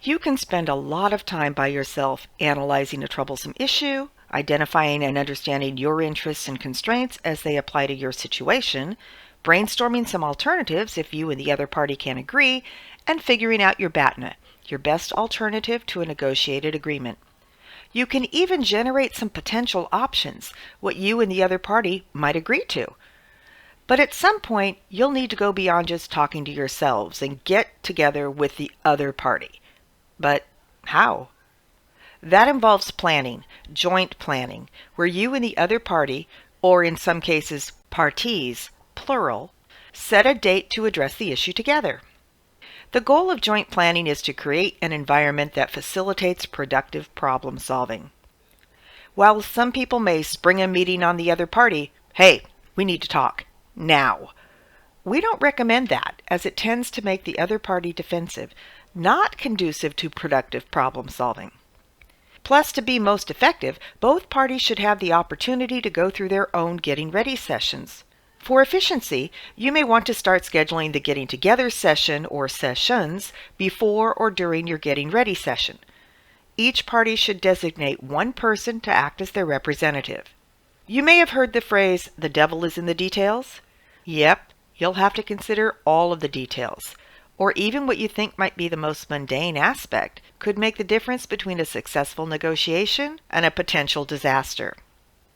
You can spend a lot of time by yourself analyzing a troublesome issue, identifying and understanding your interests and constraints as they apply to your situation, brainstorming some alternatives if you and the other party can agree, and figuring out your BATNA, your best alternative to a negotiated agreement. You can even generate some potential options, what you and the other party might agree to. But at some point, you'll need to go beyond just talking to yourselves and get together with the other party. But how? That involves planning, joint planning, where you and the other party, or in some cases parties, plural, set a date to address the issue together. The goal of joint planning is to create an environment that facilitates productive problem solving. While some people may spring a meeting on the other party, hey, we need to talk, now. We don't recommend that, as it tends to make the other party defensive, not conducive to productive problem solving. Plus, to be most effective, both parties should have the opportunity to go through their own getting ready sessions. For efficiency, you may want to start scheduling the getting together session or sessions before or during your getting ready session. Each party should designate one person to act as their representative. You may have heard the phrase, "the devil is in the details." Yep, you'll have to consider all of the details, or even what you think might be the most mundane aspect could make the difference between a successful negotiation and a potential disaster.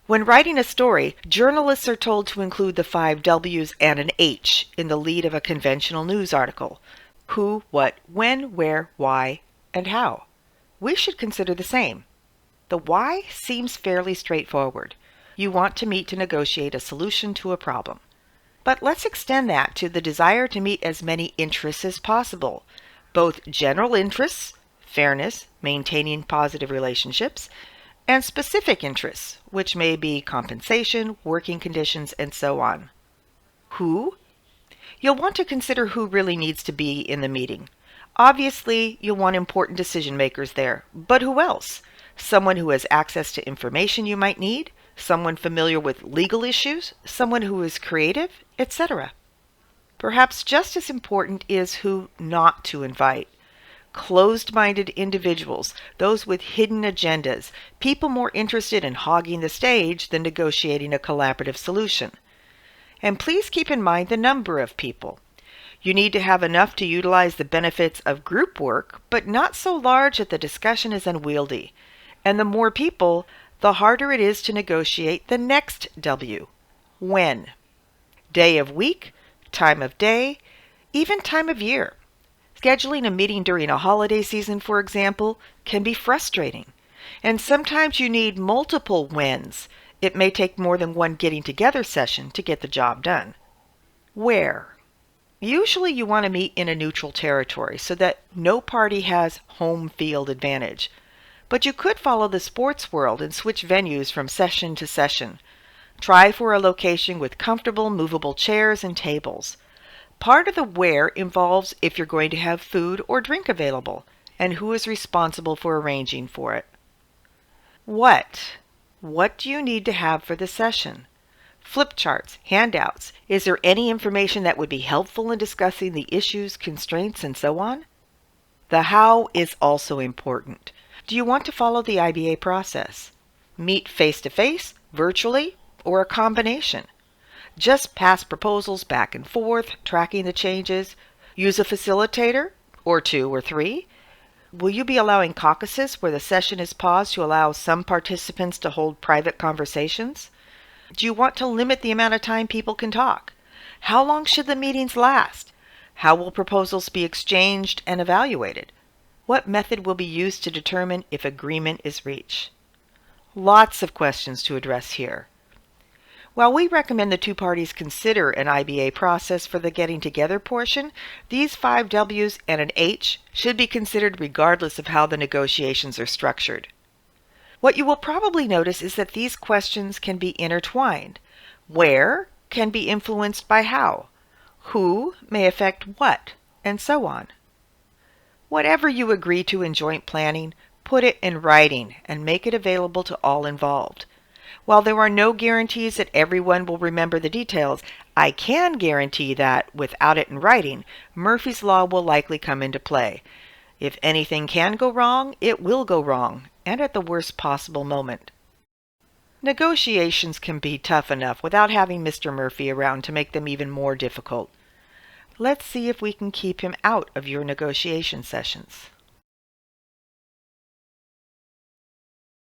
When writing a story, journalists are told to include the 5 W's and an H in the lead of a conventional news article. Who, what, when, where, why, and how. We should consider the same. The why seems fairly straightforward. You want to meet to negotiate a solution to a problem. But let's extend that to the desire to meet as many interests as possible, both general interests, fairness, maintaining positive relationships, and specific interests, which may be compensation, working conditions, and so on. Who? You'll want to consider who really needs to be in the meeting. Obviously, you'll want important decision makers there, but who else? Someone who has access to information you might need, someone familiar with legal issues, someone who is creative, etc. Perhaps just as important is who not to invite. Closed-minded individuals, those with hidden agendas, people more interested in hogging the stage than negotiating a collaborative solution. And please keep in mind the number of people. You need to have enough to utilize the benefits of group work, but not so large that the discussion is unwieldy. And the more people, the harder it is to negotiate the next W. When? Day of week, time of day, even time of year. Scheduling a meeting during a holiday season, for example, can be frustrating. And sometimes you need multiple whens. It may take more than one getting together session to get the job done. Where? Usually you want to meet in a neutral territory so that no party has home field advantage. But you could follow the sports world and switch venues from session to session. Try for a location with comfortable movable chairs and tables. Part of the where involves if you're going to have food or drink available, and who is responsible for arranging for it. What? What do you need to have for the session? Flip charts, handouts. Is there any information that would be helpful in discussing the issues, constraints, and so on? The how is also important. Do you want to follow the IBA process? Meet face-to-face, virtually, or a combination? Just pass proposals back and forth, tracking the changes. Use a facilitator, or 2 or 3. Will you be allowing caucuses where the session is paused to allow some participants to hold private conversations? Do you want to limit the amount of time people can talk? How long should the meetings last? How will proposals be exchanged and evaluated? What method will be used to determine if agreement is reached? Lots of questions to address here. While we recommend the two parties consider an IBA process for the getting together portion, these 5 W's and an H should be considered regardless of how the negotiations are structured. What you will probably notice is that these questions can be intertwined. Where can be influenced by how? Who may affect what? And so on. Whatever you agree to in joint planning, put it in writing and make it available to all involved. While there are no guarantees that everyone will remember the details, I can guarantee that, without it in writing, Murphy's Law will likely come into play. If anything can go wrong, it will go wrong, and at the worst possible moment. Negotiations can be tough enough without having Mr. Murphy around to make them even more difficult. Let's see if we can keep him out of your negotiation sessions.